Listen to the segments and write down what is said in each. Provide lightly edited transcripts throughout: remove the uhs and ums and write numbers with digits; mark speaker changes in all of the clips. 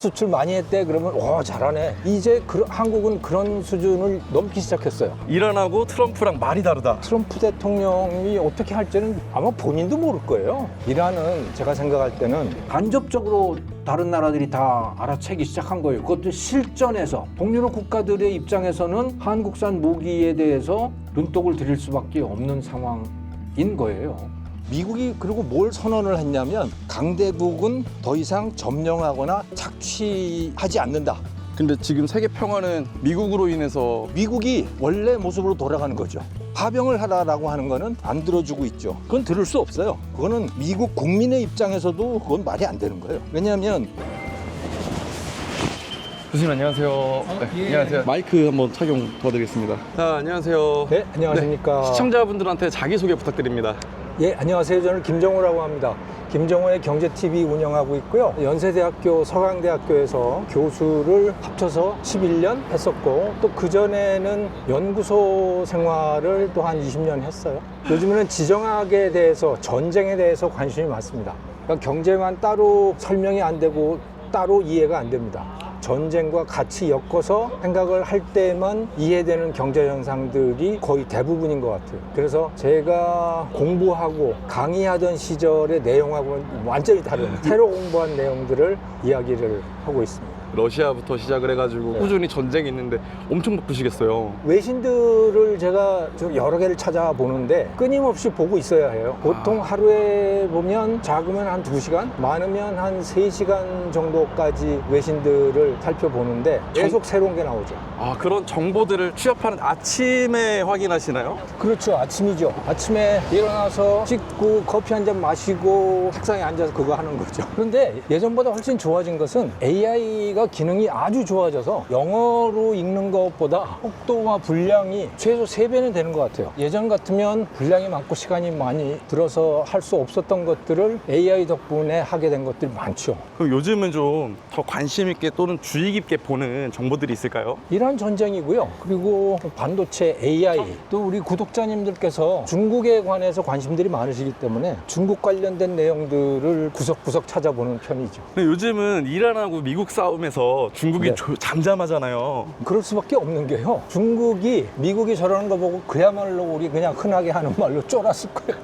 Speaker 1: 수출 많이 했대 그러면 잘하네. 이제 한국은 그런 수준을 넘기 시작했어요.
Speaker 2: 이란하고 트럼프랑 말이 다르다.
Speaker 1: 트럼프 대통령이 어떻게 할지는 아마 본인도 모를 거예요. 이란은 제가 생각할 때는 간접적으로 다른 나라들이 다 알아채기 시작한 거예요. 그것도 실전에서 동유럽 국가들의 입장에서는 한국산 무기에 대해서 눈독을 들일 수밖에 없는 상황인 거예요. 미국이 그리고 뭘 선언을 했냐면 강대국은 더 이상 점령하거나 착취하지 않는다.
Speaker 2: 근데 지금 세계 평화는 미국으로 인해서
Speaker 1: 미국이 원래 모습으로 돌아가는 거죠. 파병을 하라라고 하는 거는 안 들어주고 있죠. 그건 들을 수 없어요. 그거는 미국 국민의 입장에서도 그건 말이 안 되는 거예요. 왜냐하면
Speaker 2: 교수님 안녕하세요.
Speaker 1: 예.
Speaker 2: 안녕하세요. 마이크 한번 착용 도와드리겠습니다. 자, 안녕하세요.
Speaker 1: 네, 안녕하십니까.
Speaker 2: 시청자분들한테 자기소개 부탁드립니다.
Speaker 1: 예, 안녕하세요. 저는 김정호라고 합니다. 김정호의 경제TV 운영하고 있고요. 연세대학교 서강대학교에서 교수를 합쳐서 11년 했었고 또 그전에는 연구소 생활을 또 한 20년 했어요. 요즘에는 지정학에 대해서 전쟁에 대해서 관심이 많습니다. 그러니까 경제만 따로 설명이 안 되고 따로 이해가 안 됩니다. 전쟁과 같이 엮어서 생각을 할 때만 이해되는 경제 현상들이 거의 대부분인 것 같아요. 그래서 제가 공부하고 강의하던 시절의 내용하고는 완전히 다른 새로 공부한 내용들을 이야기를 하고 있습니다.
Speaker 2: 러시아부터 시작을 해가지고 꾸준히 전쟁이 있는데 엄청 바쁘시겠어요.
Speaker 1: 외신들을 제가 좀 여러 개를 찾아보는데 끊임없이 보고 있어야 해요. 보통 하루에 보면 작으면 한 2시간, 많으면 한 3시간 정도까지 외신들을 살펴보는데 계속 새로운 게 나오죠.
Speaker 2: 아, 그런 정보들을 취합하는 아침에 확인하시나요?
Speaker 1: 그렇죠. 아침이죠. 아침에 일어나서 씻고 커피 한 잔 마시고 책상에 앉아서 그거 하는 거죠. 그런데 예전보다 훨씬 좋아진 것은 AI가 기능이 아주 좋아져서 영어로 읽는 것보다 속도와 분량이 최소 3배는 되는 것 같아요. 예전 같으면 분량이 많고 시간이 많이 들어서 할 수 없었던 것들을 AI 덕분에 하게 된 것들이 많죠.
Speaker 2: 그럼 요즘은 좀 더 관심 있게 또는 주의 깊게 보는 정보들이 있을까요?
Speaker 1: 이란 전쟁이고요. 그리고 반도체 AI, 또 우리 구독자님들께서 중국에 관해서 관심들이 많으시기 때문에 중국 관련된 내용들을 구석구석 찾아보는 편이죠.
Speaker 2: 근데 요즘은 이란하고 미국 싸움에서 중국이
Speaker 1: 네.
Speaker 2: 잠잠하잖아요.
Speaker 1: 그럴 수밖에 없는 게요. 중국이 미국이 저러는 거 보고 그야말로 우리 그냥 흔하게 하는 말로 쫄았을 거예요.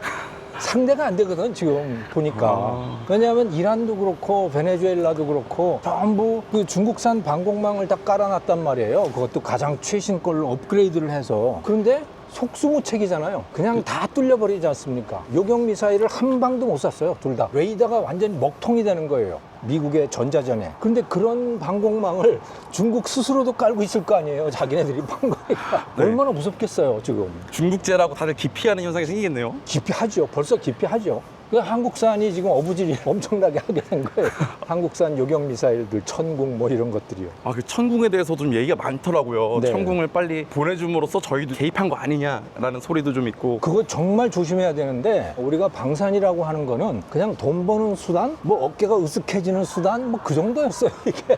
Speaker 1: 상대가 안 되거든 지금 보니까. 왜냐하면 이란도 그렇고 베네수엘라도 그렇고 전부 그 중국산 방공망을 다 깔아놨단 말이에요. 그것도 가장 최신 걸로 업그레이드를 해서. 그런데 속수무책이잖아요. 그냥 다 뚫려버리지 않습니까? 요격 미사일을 한 방도 못 쐈어요. 둘 다. 레이더가 완전히 먹통이 되는 거예요. 미국의 전자전에. 그런데 그런 방공망을 중국 스스로도 깔고 있을 거 아니에요. 자기네들이 판 거니까.
Speaker 2: 네.
Speaker 1: 얼마나 무섭겠어요 지금.
Speaker 2: 중국제라고 다들 기피하는 현상이 생기겠네요.
Speaker 1: 기피하죠. 벌써 기피하죠. 그 한국산이 지금 어부질이 엄청나게 하게 된 거예요. 한국산 요격 미사일들, 천궁 뭐 이런 것들이요.
Speaker 2: 아, 그 천궁에 대해서 좀 얘기가 많더라고요.
Speaker 1: 네.
Speaker 2: 천궁을 빨리 보내줌으로써 저희도 개입한 거 아니냐라는 소리도 좀 있고.
Speaker 1: 그거 정말 조심해야 되는데 우리가 방산이라고 하는 거는 그냥 돈 버는 수단? 뭐 어깨가 으쓱해지는 수단? 뭐 그 정도였어요 이게.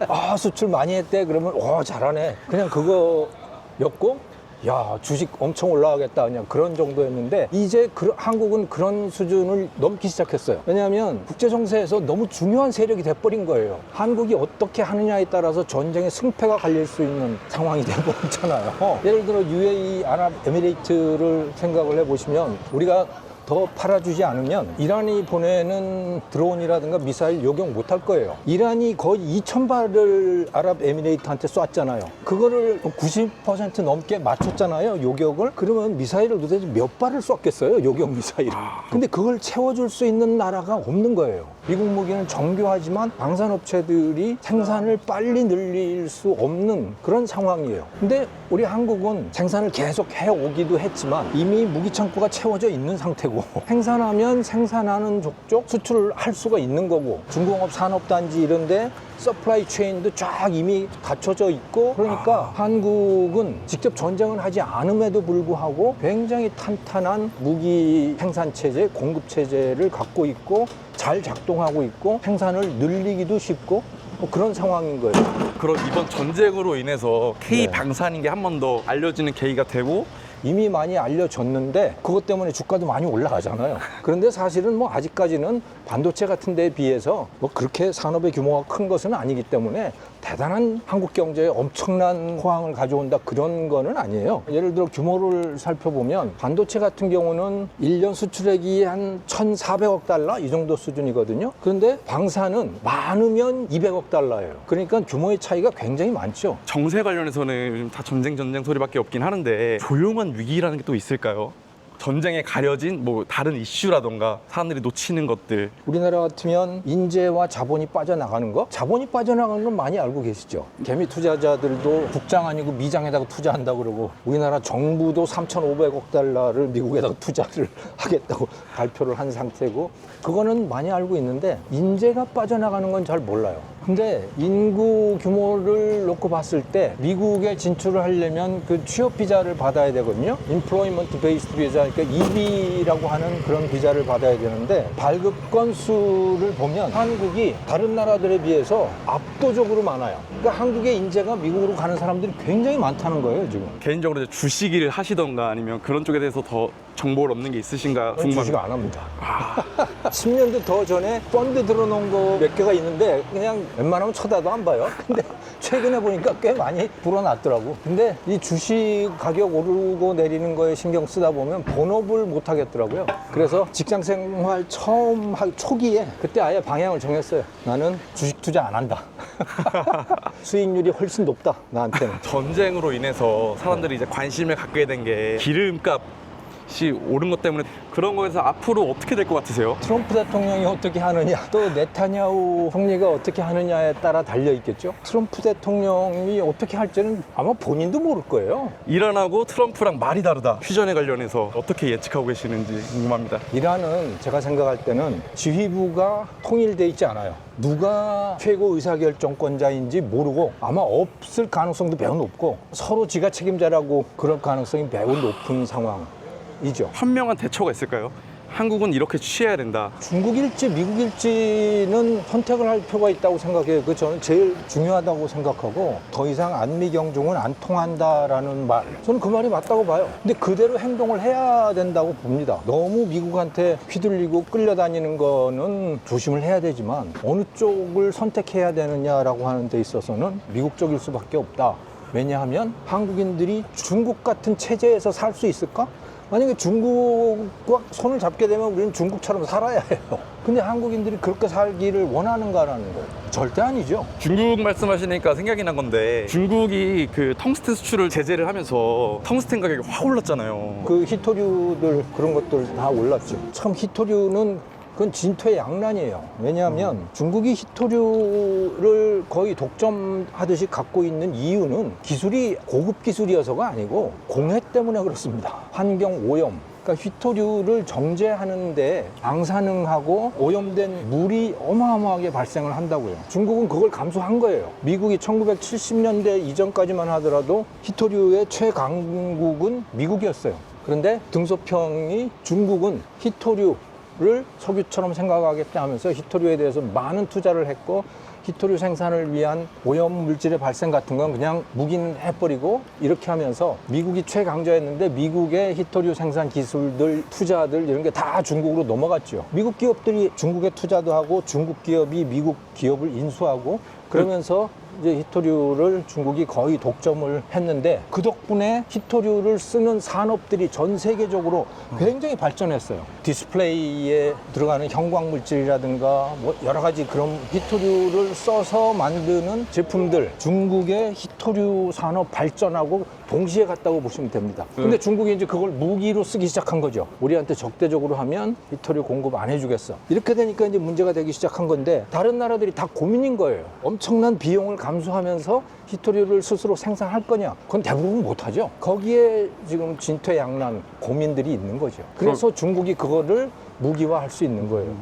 Speaker 1: 아 수출 많이 했대 그러면 잘하네. 그냥 그거였고 야 주식 엄청 올라가겠다 그냥 그런 정도였는데 이제 한국은 그런 수준을 넘기 시작했어요. 왜냐하면 국제 정세에서 너무 중요한 세력이 돼버린 거예요. 한국이 어떻게 하느냐에 따라서 전쟁의 승패가 갈릴 수 있는 상황이 돼버렸잖아요. 예를 들어 UAE 아랍에미레이트를 생각을 해보시면 우리가 더 팔아주지 않으면 이란이 보내는 드론이라든가 미사일 요격 못할 거예요. 이란이 거의 2,000발을 아랍에미레이트한테 쐈잖아요. 그거를 90% 넘게 맞췄잖아요. 요격을. 그러면 미사일을 도대체 몇 발을 쐈겠어요. 요격 미사일을. 근데 그걸 채워줄 수 있는 나라가 없는 거예요. 미국 무기는 정교하지만 방산업체들이 생산을 빨리 늘릴 수 없는 그런 상황이에요. 근데 우리 한국은 생산을 계속 해오기도 했지만 이미 무기 창고가 채워져 있는 상태고 생산하면 생산하는 족족 수출을 할 수가 있는 거고 중공업 산업단지 이런데 서플라이 체인도 쫙 이미 갖춰져 있고 그러니까 한국은 직접 전쟁을 하지 않음에도 불구하고 굉장히 탄탄한 무기 생산 체제, 공급 체제를 갖고 있고 잘 작동하고 있고 생산을 늘리기도 쉽고 뭐 그런 상황인 거예요.
Speaker 2: 그럼 이번 전쟁으로 인해서 K
Speaker 1: 네.
Speaker 2: 방산인 게 한 번 더 알려지는 계기가 되고
Speaker 1: 이미 많이 알려졌는데 그것 때문에 주가도 많이 올라가잖아요. 그런데 사실은 뭐 아직까지는 반도체 같은 데에 비해서 뭐 그렇게 산업의 규모가 큰 것은 아니기 때문에 대단한 한국 경제에 엄청난 호황을 가져온다 그런 거는 아니에요. 예를 들어 규모를 살펴보면 반도체 같은 경우는 1년 수출액이 한 1,400억 달러 이 정도 수준이거든요. 그런데 방사는 많으면 200억 달러예요. 그러니까 규모의 차이가 굉장히 많죠.
Speaker 2: 정세 관련해서는 요즘 다 전쟁 소리밖에 없긴 하는데 조용한 위기라는 게 또 있을까요? 전쟁에 가려진 뭐 다른 이슈라던가 사람들이 놓치는 것들.
Speaker 1: 우리나라 같으면 인재와 자본이 빠져나가는 거? 자본이 빠져나가는 건 많이 알고 계시죠? 개미 투자자들도 국장 아니고 미장에다가 투자한다고 그러고 우리나라 정부도 3,500억 달러를 미국에다가 투자를 하겠다고 발표를 한 상태고 그거는 많이 알고 있는데 인재가 빠져나가는 건 잘 몰라요. 근데 인구 규모를 놓고 봤을 때 미국에 진출을 하려면 그 취업 비자를 받아야 되거든요. Employment Based Visa, 그러니까 EB라고 하는 그런 비자를 받아야 되는데 발급 건수를 보면 한국이 다른 나라들에 비해서 압도적으로 많아요. 그러니까 한국의 인재가 미국으로 가는 사람들이 굉장히 많다는 거예요, 지금.
Speaker 2: 개인적으로 이제 주식을 하시던가 아니면 그런 쪽에 대해서 더 정보를 얻는 게 있으신가
Speaker 1: 저는 주식
Speaker 2: 궁금합니다.
Speaker 1: 안 합니다. 10년도 더 전에 펀드 들어놓은 거 몇 개가 있는데 그냥 웬만하면 쳐다도 안 봐요. 근데 최근에 보니까 꽤 많이 불어났더라고. 근데 이 주식 가격 오르고 내리는 거에 신경 쓰다 보면 본업을 못 하겠더라고요. 그래서 직장 생활 처음 초기에 그때 아예 방향을 정했어요. 나는 주식 투자 안 한다. 수익률이 훨씬 높다, 나한테는.
Speaker 2: 전쟁으로 인해서 사람들이 이제 관심을 갖게 된 게 기름값이 오른 것 때문에 그런 거에서 앞으로 어떻게 될 것 같으세요?
Speaker 1: 트럼프 대통령이 어떻게 하느냐, 또 네타냐후 총리가 어떻게 하느냐에 따라 달려 있겠죠. 트럼프 대통령이 어떻게 할지는 아마 본인도 모를 거예요.
Speaker 2: 이란하고 트럼프랑 말이 다르다. 휴전에 관련해서 어떻게 예측하고 계시는지 궁금합니다.
Speaker 1: 이란은 제가 생각할 때는 지휘부가 통일돼 있지 않아요. 누가 최고 의사결정권자인지 모르고 아마 없을 가능성도 매우 높고 서로 지가 책임자라고 그럴 가능성이 매우 높은 상황이죠.
Speaker 2: 현명한 대처가 있을까요? 한국은 이렇게 취해야 된다.
Speaker 1: 중국일지 미국일지는 선택을 할 필요가 있다고 생각해요. 그 저는 제일 중요하다고 생각하고 더 이상 안미경중은 안 통한다라는 말, 저는 그 말이 맞다고 봐요. 근데 그대로 행동을 해야 된다고 봅니다. 너무 미국한테 휘둘리고 끌려다니는 거는 조심을 해야 되지만 어느 쪽을 선택해야 되느냐라고 하는 데 있어서는 미국 쪽일 수밖에 없다. 왜냐하면 한국인들이 중국 같은 체제에서 살 수 있을까? 만약에 중국과 손을 잡게 되면 우리는 중국처럼 살아야 해요. 근데 한국인들이 그렇게 살기를 원하는가라는 거예요. 절대 아니죠.
Speaker 2: 중국 말씀하시니까 생각이 난 건데 중국이 그 텅스텐 수출을 제재를 하면서 텅스텐 가격이 확 올랐잖아요.
Speaker 1: 그 히토류들 그런 것들 다 올랐죠. 참 히토류는 그건 진퇴양난이에요. 왜냐하면 중국이 히토류를 거의 독점하듯이 갖고 있는 이유는 기술이 고급 기술이어서가 아니고 공해 때문에 그렇습니다. 환경 오염. 그러니까 히토류를 정제하는데 방사능하고 오염된 물이 어마어마하게 발생을 한다고요. 중국은 그걸 감수한 거예요. 미국이 1970년대 이전까지만 하더라도 히토류의 최강국은 미국이었어요. 그런데 등소평이 중국은 히토류를 석유처럼 생각하겠다 하면서 히토류에 대해서 많은 투자를 했고 히토류 생산을 위한 오염 물질의 발생 같은 건 그냥 묵인해버리고 이렇게 하면서 미국이 최강자였는데 미국의 히토류 생산 기술들, 투자들 이런 게 다 중국으로 넘어갔죠. 미국 기업들이 중국에 투자도 하고 중국 기업이 미국 기업을 인수하고 그러면서 이제 히토류를 중국이 거의 독점을 했는데 그 덕분에 히토류를 쓰는 산업들이 전 세계적으로 굉장히 발전했어요. 디스플레이에 들어가는 형광 물질이라든가 뭐 여러 가지 그런 히토류를 써서 만드는 제품들, 중국의 히토류 산업 발전하고 동시에 갔다고 보시면 됩니다. 근데 중국이 이제 그걸 무기로 쓰기 시작한 거죠. 우리한테 적대적으로 하면 히토류 공급 안 해주겠어. 이렇게 되니까 이제 문제가 되기 시작한 건데 다른 나라들이 다 고민인 거예요. 엄청난 비용을 감수하면서 히토류를 스스로 생산할 거냐? 그건 대부분 못하죠. 거기에 지금 진퇴양난 고민들이 있는 거죠. 그래서 중국이 그거를 무기화할 수 있는 거예요.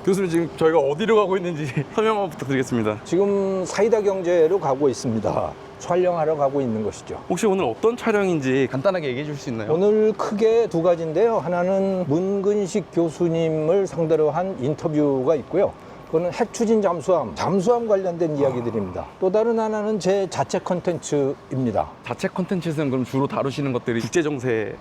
Speaker 2: 교수님 지금 저희가 어디로 가고 있는지 설명 한번 부탁드리겠습니다.
Speaker 1: 지금 사이다 경제로 가고 있습니다. 촬영하러 가고 있는 것이죠.
Speaker 2: 혹시 오늘 어떤 촬영인지 간단하게 얘기해 줄 수 있나요?
Speaker 1: 오늘 크게 두 가지인데요. 하나는 문근식 교수님을 상대로 한 인터뷰가 있고요. 그거는 핵 추진 잠수함 관련된 이야기들입니다. 또 다른 하나는 제 자체 컨텐츠입니다.
Speaker 2: 자체 콘텐츠는 그럼 주로 다루시는 것들이 국제 정세인가요?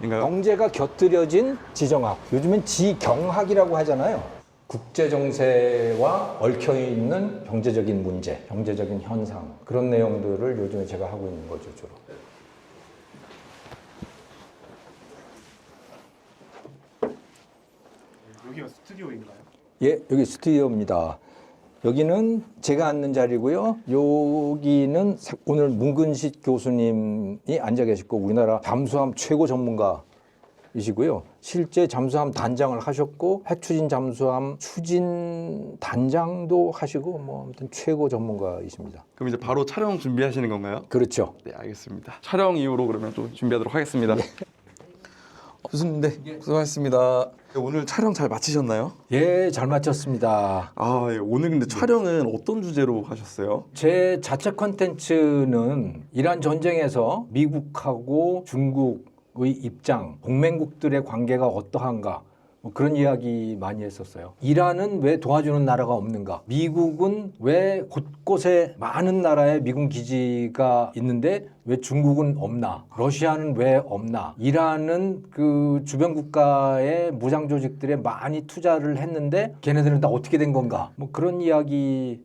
Speaker 1: 경제가 곁들여진 지정학, 요즘엔 지경학이라고 하잖아요. 국제 정세와 얽혀 있는 경제적인 문제, 경제적인 현상, 그런 내용들을 요즘에 제가 하고 있는 거죠, 주로.
Speaker 3: 여기가 스튜디오인가요?
Speaker 1: 예, 여기 스튜디오입니다. 여기는 제가 앉는 자리고요. 여기는 오늘 문근식 교수님이 앉아 계시고 우리나라 잠수함 최고 전문가이시고요. 실제 잠수함 단장을 하셨고 핵추진 잠수함 추진 단장도 하시고 뭐 아무튼 최고 전문가이십니다.
Speaker 2: 그럼 이제 바로 촬영 준비하시는 건가요?
Speaker 1: 그렇죠.
Speaker 2: 네, 알겠습니다. 촬영 이후로 그러면 좀 준비하도록 하겠습니다. 교수님, 네, 고생하셨습니다. 오늘 촬영 잘 마치셨나요?
Speaker 1: 예, 잘 마쳤습니다.
Speaker 2: 아, 예. 오늘 근데 촬영은 어떤 주제로 하셨어요?
Speaker 1: 제 자체 컨텐츠는 이란 전쟁에서 미국하고 중국의 입장, 동맹국들의 관계가 어떠한가 뭐 그런 이야기 많이 했었어요. 이란은 왜 도와주는 나라가 없는가? 미국은 왜 곳곳에 많은 나라에 미군 기지가 있는데 왜 중국은 없나? 러시아는 왜 없나? 이란은 그 주변 국가의 무장 조직들에 많이 투자를 했는데 걔네들은 다 어떻게 된 건가? 뭐 그런 이야기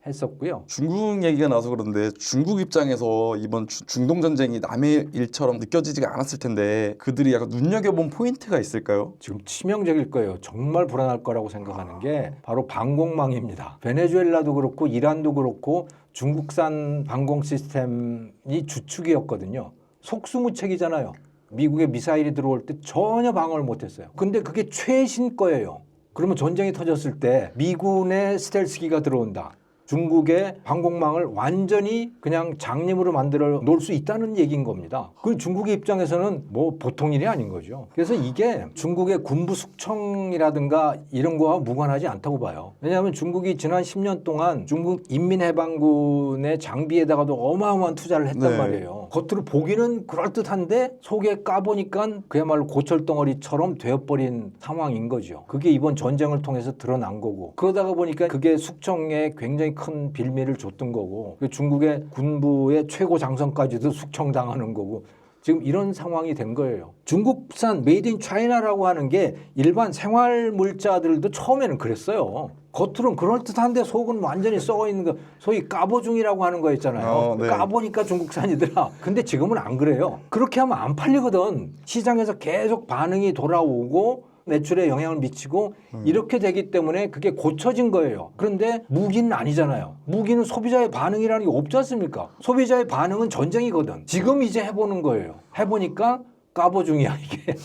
Speaker 1: 했었고요.
Speaker 2: 중국 얘기가 나와서 그런데 중국 입장에서 이번 중동 전쟁이 남의 일처럼 느껴지지가 않았을 텐데 그들이 약간 눈여겨본 포인트가 있을까요?
Speaker 1: 지금 치명적일 거예요. 정말 불안할 거라고 생각하는 게 바로 방공망입니다. 베네수엘라도 그렇고 이란도 그렇고 중국산 방공 시스템이 주축이었거든요. 속수무책이잖아요. 미국의 미사일이 들어올 때 전혀 방어를 못했어요. 근데 그게 최신 거예요. 그러면 전쟁이 터졌을 때 미군의 스텔스기가 들어온다. 중국의 방공망을 완전히 그냥 장님으로 만들어 놓을 수 있다는 얘기인 겁니다. 그 중국의 입장에서는 뭐 보통 일이 아닌 거죠. 그래서 이게 중국의 군부 숙청이라든가 이런 거와 무관하지 않다고 봐요. 왜냐하면 중국이 지난 10년 동안 중국 인민해방군의 장비에다가도 어마어마한 투자를 했단
Speaker 2: 네.
Speaker 1: 말이에요. 겉으로 보기는 그럴듯한데 속에 까보니까 그야말로 고철덩어리처럼 되어버린 상황인 거죠. 그게 이번 전쟁을 통해서 드러난 거고 그러다가 보니까 그게 숙청에 굉장히 큰 빌미를 줬던 거고 중국의 군부의 최고 장성까지도 숙청당하는 거고 지금 이런 상황이 된 거예요. 중국산 메이드 인 차이나라고 하는 게 일반 생활 물자들도 처음에는 그랬어요. 겉으로는 그럴듯한데 속은 완전히 썩어 있는 거 소위 까보중이라고 하는 거 있잖아요.
Speaker 2: 네.
Speaker 1: 까보니까 중국산이더라. 근데 지금은 안 그래요. 그렇게 하면 안 팔리거든. 시장에서 계속 반응이 돌아오고 매출에 영향을 미치고 이렇게 되기 때문에 그게 고쳐진 거예요. 그런데 무기는 아니잖아요. 무기는 소비자의 반응이라는 게 없지 않습니까? 소비자의 반응은 전쟁이거든. 지금 이제 해보는 거예요. 해보니까 까보중이야 이게.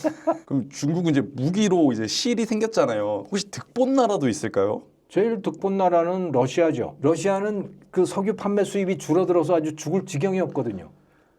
Speaker 2: 그럼 중국은 이제 무기로 이제 실이 생겼잖아요. 혹시 득본 나라도 있을까요?
Speaker 1: 제일 득본 나라는 러시아죠. 러시아는 그 석유 판매 수입이 줄어들어서 아주 죽을 지경이었거든요.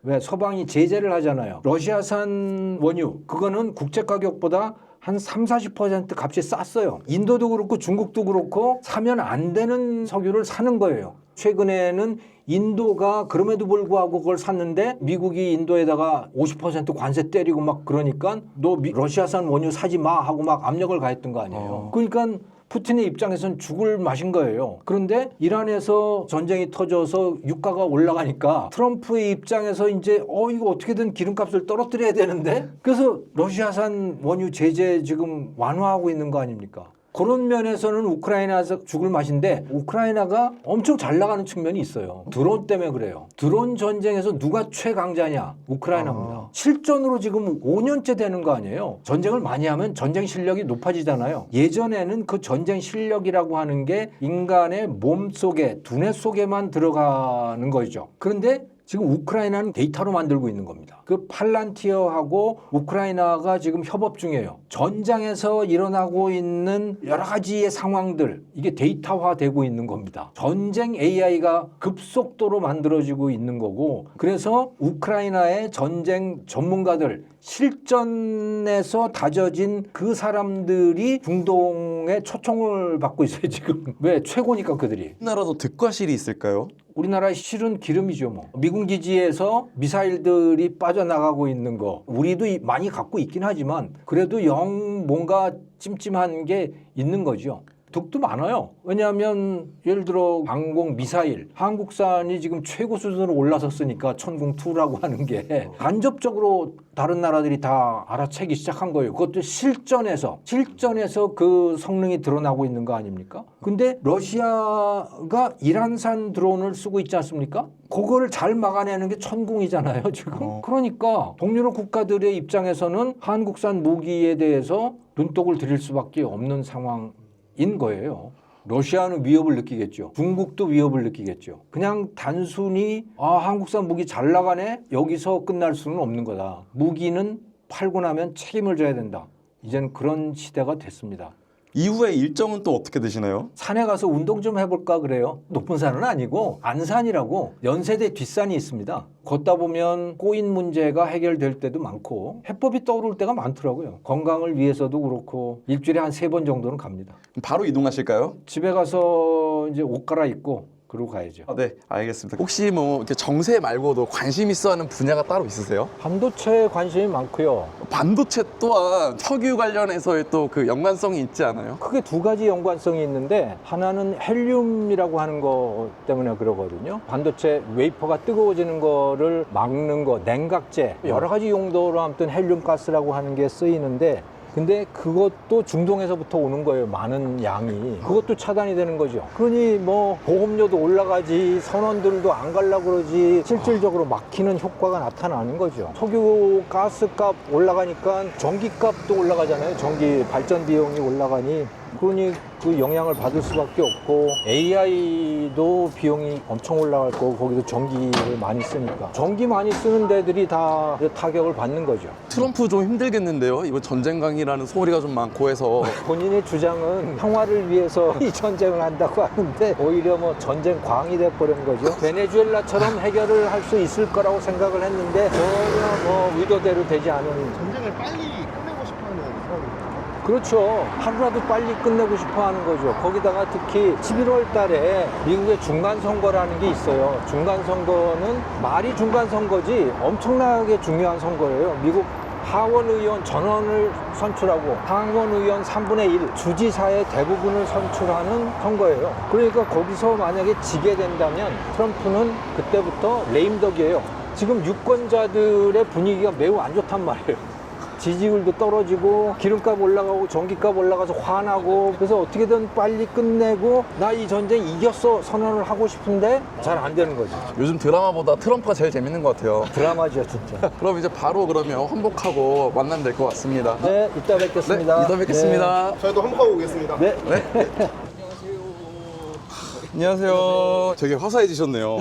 Speaker 1: 왜? 서방이 제재를 하잖아요. 러시아산 원유 그거는 국제 가격보다 한 30-40% 값이 쌌어요. 인도도 그렇고 중국도 그렇고 사면 안 되는 석유를 사는 거예요. 최근에는 인도가 그럼에도 불구하고 그걸 샀는데 미국이 인도에다가 50% 관세 때리고 막 그러니까 너 러시아산 원유 사지 마 하고 막 압력을 가했던 거 아니에요. 그러니까 푸틴의 입장에서는 죽을 맛인 거예요. 그런데 이란에서 전쟁이 터져서 유가가 올라가니까 트럼프의 입장에서 이제 이거 어떻게든 기름값을 떨어뜨려야 되는데 그래서 러시아산 원유 제재 지금 완화하고 있는 거 아닙니까? 그런 면에서는 우크라이나에서 죽을 맛인데 우크라이나가 엄청 잘 나가는 측면이 있어요. 드론 때문에 그래요. 드론 전쟁에서 누가 최강자냐? 우크라이나입니다. 실전으로 지금 5년째 되는 거 아니에요. 전쟁을 많이 하면 전쟁 실력이 높아지잖아요. 예전에는 그 전쟁 실력이라고 하는 게 인간의 몸속에 두뇌 속에만 들어가는 거죠. 그런데 지금 우크라이나는 데이터로 만들고 있는 겁니다. 그 팔란티어하고 우크라이나가 지금 협업 중이에요. 전장에서 일어나고 있는 여러 가지의 상황들 이게 데이터화되고 있는 겁니다. 전쟁 AI가 급속도로 만들어지고 있는 거고 그래서 우크라이나의 전쟁 전문가들 실전에서 다져진 그 사람들이 중동에 초청을 받고 있어요 지금. 왜? 최고니까 그들이.
Speaker 2: 우리나라도 득과실이 있을까요?
Speaker 1: 우리나라의 실은 기름이죠 뭐. 미군 기지에서 미사일들이 빠져나가고 있는 거 우리도 많이 갖고 있긴 하지만 그래도 영 뭔가 찜찜한 게 있는 거죠. 득도 많아요. 왜냐하면 예를 들어 항공 미사일, 한국산이 지금 최고 수준으로 올라섰으니까 천궁2라고 하는 게 간접적으로 다른 나라들이 다 알아채기 시작한 거예요. 그것도 실전에서 그 성능이 드러나고 있는 거 아닙니까? 근데 러시아가 이란산 드론을 쓰고 있지 않습니까? 그거를 잘 막아내는 게 천궁이잖아요, 지금. 그러니까 동유럽 국가들의 입장에서는 한국산 무기에 대해서 눈독을 들일 수밖에 없는 상황인 거예요. 러시아는 위협을 느끼겠죠. 중국도 위협을 느끼겠죠. 그냥 단순히 한국산 무기 잘 나가네? 여기서 끝날 수는 없는 거다. 무기는 팔고 나면 책임을 져야 된다. 이젠 그런 시대가 됐습니다.
Speaker 2: 이후에 일정은 또 어떻게 되시나요?
Speaker 1: 산에 가서 운동 좀 해볼까 그래요. 높은 산은 아니고 안산이라고 연세대 뒷산이 있습니다. 걷다 보면 꼬인 문제가 해결될 때도 많고 해법이 떠오를 때가 많더라고요. 건강을 위해서도 그렇고 일주일에 한 3번 정도는 갑니다.
Speaker 2: 바로 이동하실까요?
Speaker 1: 집에 가서 이제 옷 갈아입고 그러고 가야죠.
Speaker 2: 네, 알겠습니다. 혹시 뭐 이렇게 정세 말고도 관심 있어하는 분야가 따로 있으세요?
Speaker 1: 반도체에 관심이 많고요.
Speaker 2: 반도체 또한 석유 관련해서의 또 그 연관성이 있지 않아요?
Speaker 1: 크게 2가지 연관성이 있는데 하나는 헬륨이라고 하는 거 때문에 그러거든요. 반도체 웨이퍼가 뜨거워지는 거를 막는 거, 냉각제 여러 가지 용도로 아무튼 헬륨 가스라고 하는 게 쓰이는데 근데 그것도 중동에서부터 오는 거예요. 많은 양이. 그것도 차단이 되는 거죠. 그러니 뭐 보험료도 올라가지 선원들도 안 가려고 그러지 실질적으로 막히는 효과가 나타나는 거죠. 석유 가스값 올라가니까 전기값도 올라가잖아요. 전기 발전 비용이 올라가니 그러니 그 영향을 받을 수밖에 없고 AI도 비용이 엄청 올라갈 거고 거기도 전기를 많이 쓰니까 전기 많이 쓰는 데들이 다 타격을 받는 거죠.
Speaker 2: 트럼프 좀 힘들겠는데요? 이번 전쟁 강이라는 소리가 좀 많고 해서
Speaker 1: 본인의 주장은 평화를 위해서 이 전쟁을 한다고 하는데 오히려 뭐 전쟁 광이 돼버린 거죠. 베네수엘라처럼 해결을 할 수 있을 거라고 생각을 했는데 전혀 뭐 의도대로 되지 않은.
Speaker 3: 전쟁을 빨리 끝내고 싶어하는 상황입니다.
Speaker 1: 그렇죠. 하루라도 빨리 끝내고 싶어 하는 거죠. 거기다가 특히 11월 달에 미국의 중간선거라는 게 있어요. 중간선거는 말이 중간선거지 엄청나게 중요한 선거예요. 미국 하원의원 전원을 선출하고 상원의원 3분의 1 주지사의 대부분을 선출하는 선거예요. 그러니까 거기서 만약에 지게 된다면 트럼프는 그때부터 레임덕이에요. 지금 유권자들의 분위기가 매우 안 좋단 말이에요. 지지율도 떨어지고 기름값 올라가고 전기값 올라가서 화나고 그래서 어떻게든 빨리 끝내고 나 이 전쟁 이겼어 선언을 하고 싶은데 잘 안 되는 거죠.
Speaker 2: 요즘 드라마보다 트럼프가 제일 재밌는 것 같아요.
Speaker 1: 드라마죠 진짜.
Speaker 2: 그럼 이제 바로 그러면 환복하고 만나면 될 것 같습니다.
Speaker 1: 네, 이따 뵙겠습니다.
Speaker 2: 네, 이따 뵙겠습니다.
Speaker 3: 저희도 한복하고 오겠습니다.
Speaker 1: 네.
Speaker 2: 안녕하세요. 되게 화사해지셨네요.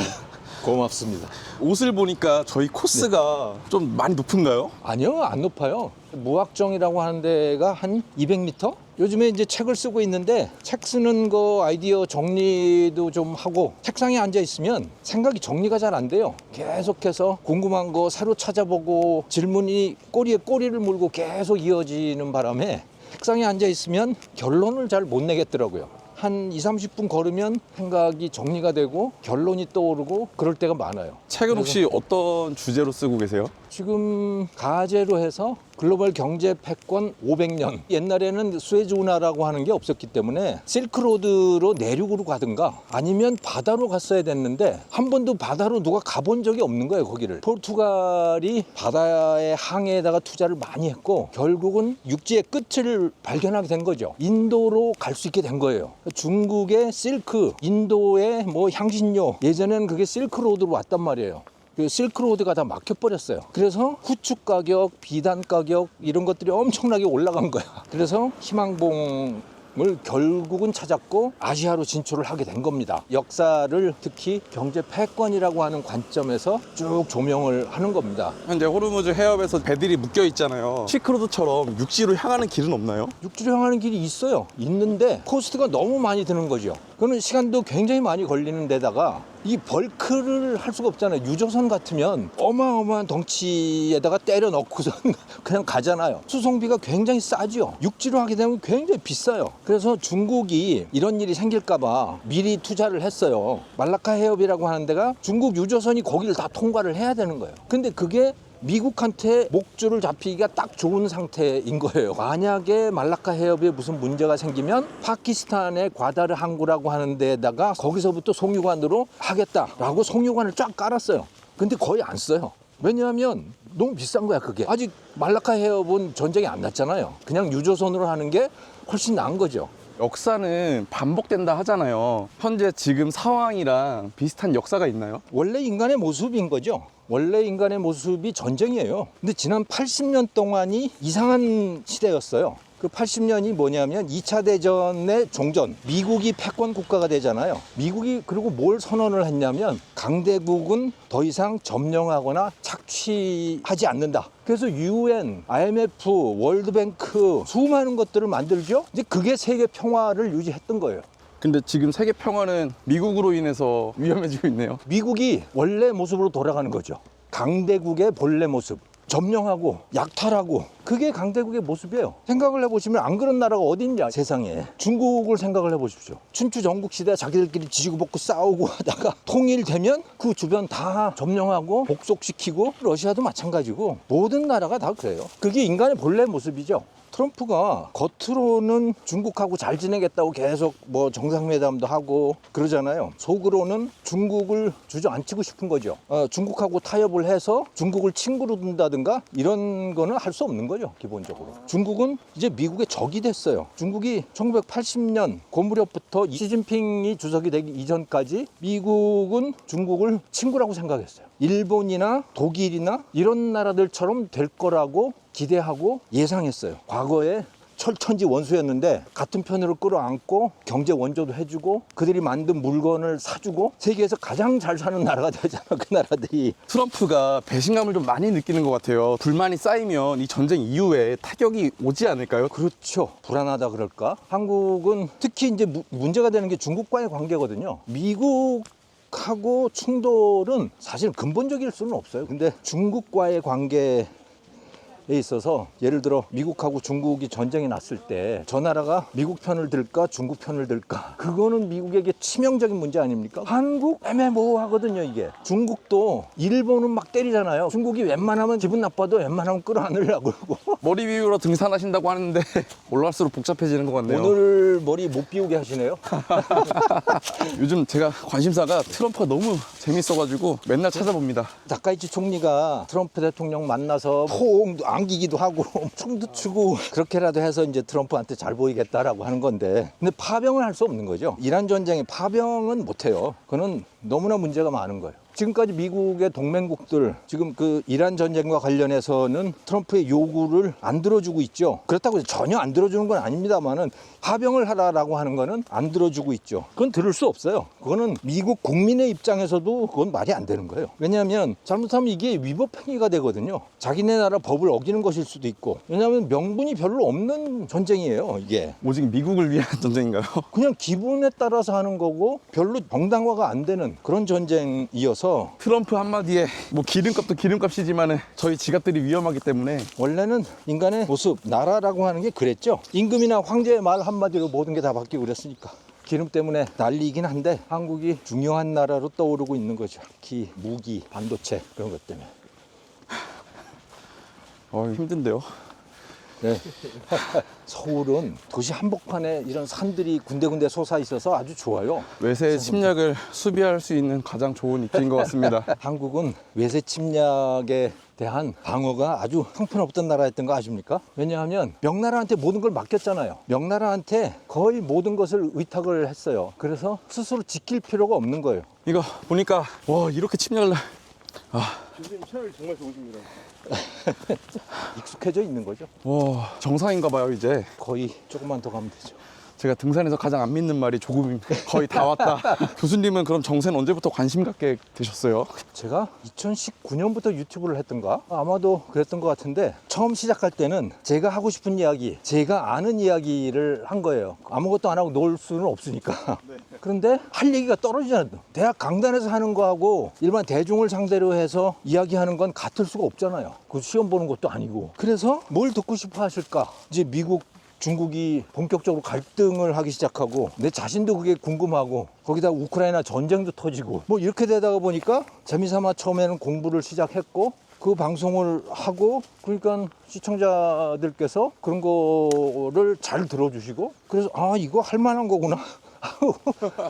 Speaker 4: 고맙습니다.
Speaker 2: 옷을 보니까 저희 코스가 좀 많이 높은가요?
Speaker 1: 아니요, 안 높아요. 무학정이라고 하는 데가 한 200m? 요즘에 이제 책을 쓰고 있는데 책 쓰는 거 아이디어 정리도 좀 하고 책상에 앉아 있으면 생각이 정리가 잘 안 돼요. 계속해서 궁금한 거 새로 찾아보고 질문이 꼬리에 꼬리를 물고 계속 이어지는 바람에 책상에 앉아 있으면 결론을 잘 못 내겠더라고요. 한 20-30분 걸으면 생각이 정리가 되고 결론이 떠오르고 그럴 때가 많아요.
Speaker 2: 책은 혹시 어떤 주제로 쓰고 계세요?
Speaker 1: 지금 가제로 해서 글로벌 경제 패권 500년. 옛날에는 스웨즈 운하라고 하는 게 없었기 때문에 실크로드로 내륙으로 가든가 아니면 바다로 갔어야 됐는데 한 번도 바다로 누가 가본 적이 없는 거예요, 거기를. 포르투갈이 바다의 항해에다가 투자를 많이 했고 결국은 육지의 끝을 발견하게 된 거죠. 인도로 갈 수 있게 된 거예요. 중국의 실크, 인도의 뭐 향신료, 예전에는 그게 실크로드로 왔단 말이에요. 그 실크로드가 다 막혀버렸어요. 그래서 후축 가격, 비단 가격 이런 것들이 엄청나게 올라간 거야. 그래서 희망봉을 결국은 찾았고 아시아로 진출을 하게 된 겁니다. 역사를 특히 경제 패권이라고 하는 관점에서 쭉 조명을 하는 겁니다.
Speaker 2: 현재 호르무즈 해협에서 배들이 묶여 있잖아요. 실크로드처럼 육지로 향하는 길은 없나요?
Speaker 1: 육지로 향하는 길이 있어요. 있는데 코스트가 너무 많이 드는 거죠. 그거는 시간도 굉장히 많이 걸리는 데다가 이 벌크를 할 수가 없잖아요. 유조선 같으면 어마어마한 덩치에다가 때려 넣고서 그냥 가잖아요. 수송비가 굉장히 싸죠. 육지로 하게 되면 굉장히 비싸요. 그래서 중국이 이런 일이 생길까봐 미리 투자를 했어요. 말라카 해협이라고 하는 데가 중국 유조선이 거기를 다 통과를 해야 되는 거예요. 근데 그게 미국한테 목줄을 잡히기가 딱 좋은 상태인 거예요. 만약에 말라카 해협에 무슨 문제가 생기면 파키스탄의 과다르 항구라고 하는 데다가 거기서부터 송유관으로 하겠다라고 송유관을 쫙 깔았어요. 근데 거의 안 써요. 왜냐하면 너무 비싼 거야, 그게. 아직 말라카 해협은 전쟁이 안 났잖아요. 그냥 유조선으로 하는 게 훨씬 나은 거죠.
Speaker 2: 역사는 반복된다 하잖아요. 현재 지금 상황이랑 비슷한 역사가 있나요?
Speaker 1: 원래 인간의 모습인 거죠. 원래 인간의 모습이 전쟁이에요. 근데 지난 80년 동안이 이상한 시대였어요. 그 80년이 뭐냐면 2차 대전의 종전, 미국이 패권 국가가 되잖아요. 미국이 그리고 뭘 선언을 했냐면 강대국은 더 이상 점령하거나 착취하지 않는다. 그래서 UN, IMF, 월드뱅크 수많은 것들을 만들죠. 이제 그게 세계 평화를 유지했던 거예요.
Speaker 2: 근데 지금 세계 평화는 미국으로 인해서 위험해지고 있네요.
Speaker 1: 미국이 원래 모습으로 돌아가는 거죠. 강대국의 본래 모습. 점령하고 약탈하고 그게 강대국의 모습이에요. 생각을 해보시면 안 그런 나라가 어디 있냐 세상에. 중국을 생각을 해보십시오. 춘추 전국 시대 자기들끼리 지지고 볶고 싸우고 하다가 통일되면 그 주변 다 점령하고 복속시키고 러시아도 마찬가지고 모든 나라가 다 그래요. 그게 인간의 본래 모습이죠. 트럼프가 겉으로는 중국하고 잘 지내겠다고 계속 뭐 정상회담도 하고 그러잖아요. 속으로는 중국을 주저앉히고 싶은 거죠. 중국하고 타협을 해서 중국을 친구로 둔다든가 이런 거는 할 수 없는 거죠, 기본적으로. 중국은 이제 미국의 적이 됐어요. 중국이 1980년 그 무렵부터 시진핑이 주석이 되기 이전까지 미국은 중국을 친구라고 생각했어요. 일본이나 독일이나 이런 나라들처럼 될 거라고 기대하고 예상했어요. 과거에 철천지 원수였는데 같은 편으로 끌어안고 경제 원조도 해주고 그들이 만든 물건을 사주고 세계에서 가장 잘 사는 나라가 되잖아, 그 나라들이.
Speaker 2: 트럼프가 배신감을 좀 많이 느끼는 것 같아요. 불만이 쌓이면 이 전쟁 이후에 타격이 오지 않을까요?
Speaker 1: 그렇죠. 불안하다 그럴까? 한국은 특히 이제 문제가 되는 게 중국과의 관계거든요. 미국하고 충돌은 사실 근본적일 수는 없어요. 근데 중국과의 관계에 있어서 예를 들어 미국하고 중국이 전쟁이 났을 때 저 나라가 미국 편을 들까 중국 편을 들까, 그거는 미국에게 치명적인 문제 아닙니까? 한국 애매모호하거든요. 이게 중국도 일본은 막 때리잖아요. 중국이 웬만하면 기분 나빠도 웬만하면 끌어안으려고 그러고.
Speaker 2: 머리 비우러 등산하신다고 하는데 올라갈수록 복잡해지는 것 같네요.
Speaker 1: 오늘 머리 못 비우게 하시네요.
Speaker 2: 요즘 제가 관심사가 트럼프가 너무 재밌어가지고 맨날 찾아봅니다.
Speaker 1: 다카이치 총리가 트럼프 대통령 만나서 포옹 안기기도 하고 춤도 추고 그렇게라도 해서 이제 트럼프한테 잘 보이겠다라고 하는 건데, 근데 파병을 할 수 없는 거죠. 이란 전쟁에 파병은 못해요. 그거는 너무나 문제가 많은 거예요. 지금까지 미국의 동맹국들 지금 그 이란 전쟁과 관련해서는 트럼프의 요구를 안 들어주고 있죠. 그렇다고 해서 전혀 안 들어주는 건 아닙니다만은 파병을 하라라고 하는 거는 안 들어주고 있죠. 그건 들을 수 없어요. 그거는 미국 국민의 입장에서도 그건 말이 안 되는 거예요. 왜냐하면 잘못하면 이게 위법 행위가 되거든요. 자기네 나라 법을 어기는 것일 수도 있고. 왜냐하면 명분이 별로 없는 전쟁이에요, 이게.
Speaker 2: 오직 미국을 위한 전쟁인가요?
Speaker 1: 그냥 기분에 따라서 하는 거고 별로 정당화가 안 되는 그런 전쟁이어서.
Speaker 2: 트럼프 한마디에 뭐 기름값도 기름값이지만 저희 지갑들이 위험하기 때문에.
Speaker 1: 원래는 인간의 모습, 나라라고 하는 게 그랬죠. 임금이나 황제의 말 한마디로 모든 게 다 바뀌고 그랬으니까. 기름 때문에 난리이긴 한데 한국이 중요한 나라로 떠오르고 있는 거죠. 특히 무기, 반도체 그런 것 때문에.
Speaker 2: 힘든데요.
Speaker 1: 네. 서울은 도시 한복판에 이런 산들이 군데군데 솟아 있어서 아주 좋아요.
Speaker 2: 외세 침략을 수비할 수 있는 가장 좋은 입지인 것 같습니다.
Speaker 1: 한국은 외세 침략에 대한 방어가 아주 형편없던 나라였던 거 아십니까? 왜냐하면 명나라한테 모든 걸 맡겼잖아요. 명나라한테 거의 모든 것을 의탁을 했어요. 그래서 스스로 지킬 필요가 없는 거예요.
Speaker 2: 이거 보니까 와, 이렇게 침략을
Speaker 3: 교수님 체력이 정말 좋으십니다.
Speaker 1: 익숙해져 있는 거죠.
Speaker 2: 와, 정상인가 봐요. 이제
Speaker 1: 거의 조금만 더 가면 되죠.
Speaker 2: 제가 등산에서 가장 안 믿는 말이 조금 거의 다 왔다. 교수님은 그럼 정세는 언제부터 관심 갖게 되셨어요?
Speaker 1: 제가 2019년부터 유튜브를 했던가? 아마도 그랬던 것 같은데 처음 시작할 때는 제가 하고 싶은 이야기, 제가 아는 이야기를 한 거예요. 아무것도 안 하고 놀 수는 없으니까. 그런데 할 얘기가 떨어지잖아요. 대학 강단에서 하는 거하고 일반 대중을 상대로 해서 이야기하는 건 같을 수가 없잖아요. 그 시험 보는 것도 아니고. 그래서 뭘 듣고 싶어 하실까? 이제 미국, 중국이 본격적으로 갈등을 하기 시작하고 내 자신도 그게 궁금하고 거기다 우크라이나 전쟁도 터지고 뭐 이렇게 되다가 보니까 재미삼아 처음에는 공부를 시작했고 그 방송을 하고 그러니까 시청자들께서 그런 거를 잘 들어주시고 그래서 아 이거 할 만한 거구나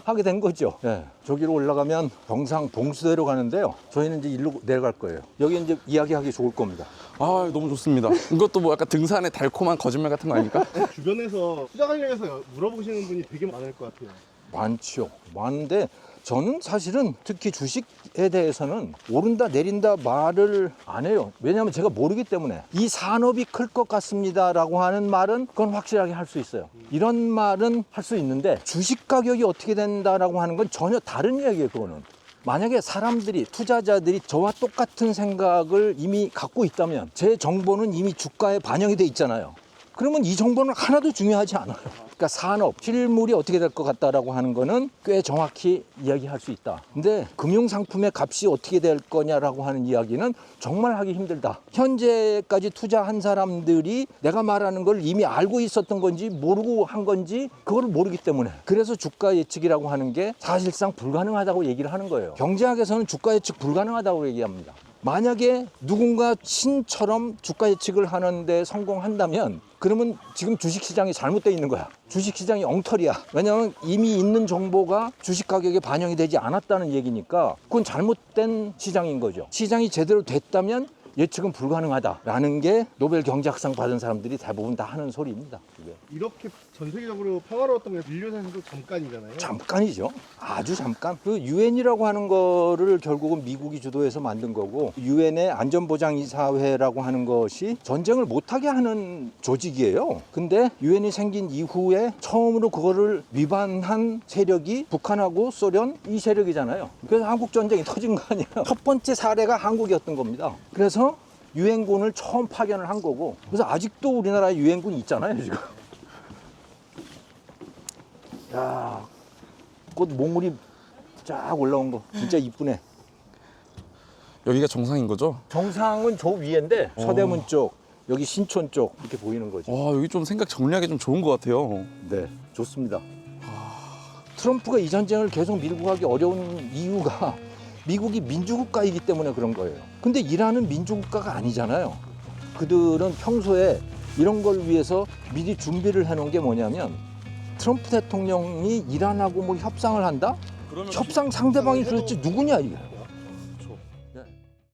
Speaker 1: 하게 된 거죠. 네, 저기로 올라가면 병상 봉수대로 가는데요. 저희는 이제 일로 내려갈 거예요. 여기 이제 이야기하기 좋을 겁니다.
Speaker 2: 아, 너무 좋습니다. 이것도 뭐 약간 등산의 달콤한 거짓말 같은 거 아닙니까?
Speaker 3: 주변에서 투자 관련해서 물어보시는 분이 되게 많을 것 같아요.
Speaker 1: 많죠. 많은데 저는 사실은 특히 주식에 대해서는 오른다 내린다 말을 안 해요. 왜냐하면 제가 모르기 때문에 이 산업이 클 것 같습니다라고 하는 말은 그건 확실하게 할 수 있어요. 이런 말은 할 수 있는데 주식 가격이 어떻게 된다라고 하는 건 전혀 다른 이야기예요. 그거는. 만약에 사람들이 투자자들이 저와 똑같은 생각을 이미 갖고 있다면 제 정보는 이미 주가에 반영이 돼 있잖아요. 그러면 이 정보는 하나도 중요하지 않아요. 그러니까 산업, 실물이 어떻게 될 것 같다라고 하는 거는 꽤 정확히 이야기할 수 있다. 근데 금융상품의 값이 어떻게 될 거냐라고 하는 이야기는 정말 하기 힘들다. 현재까지 투자한 사람들이 내가 말하는 걸 이미 알고 있었던 건지 모르고 한 건지 그걸 모르기 때문에 그래서 주가 예측이라고 하는 게 사실상 불가능하다고 얘기를 하는 거예요. 경제학에서는 주가 예측 불가능하다고 얘기합니다. 만약에 누군가 신처럼 주가 예측을 하는데 성공한다면 그러면 지금 주식시장이 잘못되어 있는 거야. 주식시장이 엉터리야. 왜냐하면 이미 있는 정보가 주식 가격에 반영이 되지 않았다는 얘기니까 그건 잘못된 시장인 거죠. 시장이 제대로 됐다면 예측은 불가능하다라는 게 노벨 경제학상 받은 사람들이 대부분 다 하는 소리입니다. 그게.
Speaker 3: 이렇게 전 세계적으로 평화로웠던 게 인류사에서도 잠깐이잖아요.
Speaker 1: 잠깐이죠. 아주 잠깐. 그 유엔이라고 하는 거를 결국은 미국이 주도해서 만든 거고 유엔의 안전보장이사회라고 하는 것이 전쟁을 못하게 하는 조직이에요. 근데 유엔이 생긴 이후에 처음으로 그거를 위반한 세력이 북한하고 소련 이 세력이잖아요. 그래서 한국 전쟁이 터진 거 아니에요. 첫 번째 사례가 한국이었던 겁니다. 그래서 유엔군을 처음 파견을 한 거고 그래서 아직도 우리나라에 유엔군이 있잖아요 지금. 야, 꽃 몽울이 쫙 올라온 거 진짜 이쁘네.
Speaker 2: 여기가 정상인 거죠?
Speaker 1: 정상은 저 위인데 서대문 쪽 여기 신촌 쪽 이렇게 보이는 거죠.
Speaker 2: 와, 여기 좀 생각 정리하기 좀 좋은 것 같아요.
Speaker 1: 네, 좋습니다. 트럼프가 이 전쟁을 계속 밀고 가기 어려운 이유가 미국이 민주국가이기 때문에 그런 거예요. 근데 이란은 민주국가가 아니잖아요. 그들은 평소에 이런 걸 위해서 미리 준비를 해놓은 게 뭐냐면 트럼프 대통령이 이란하고 뭐 협상을 한다? 협상 상대방이 도대체 누구냐 이게.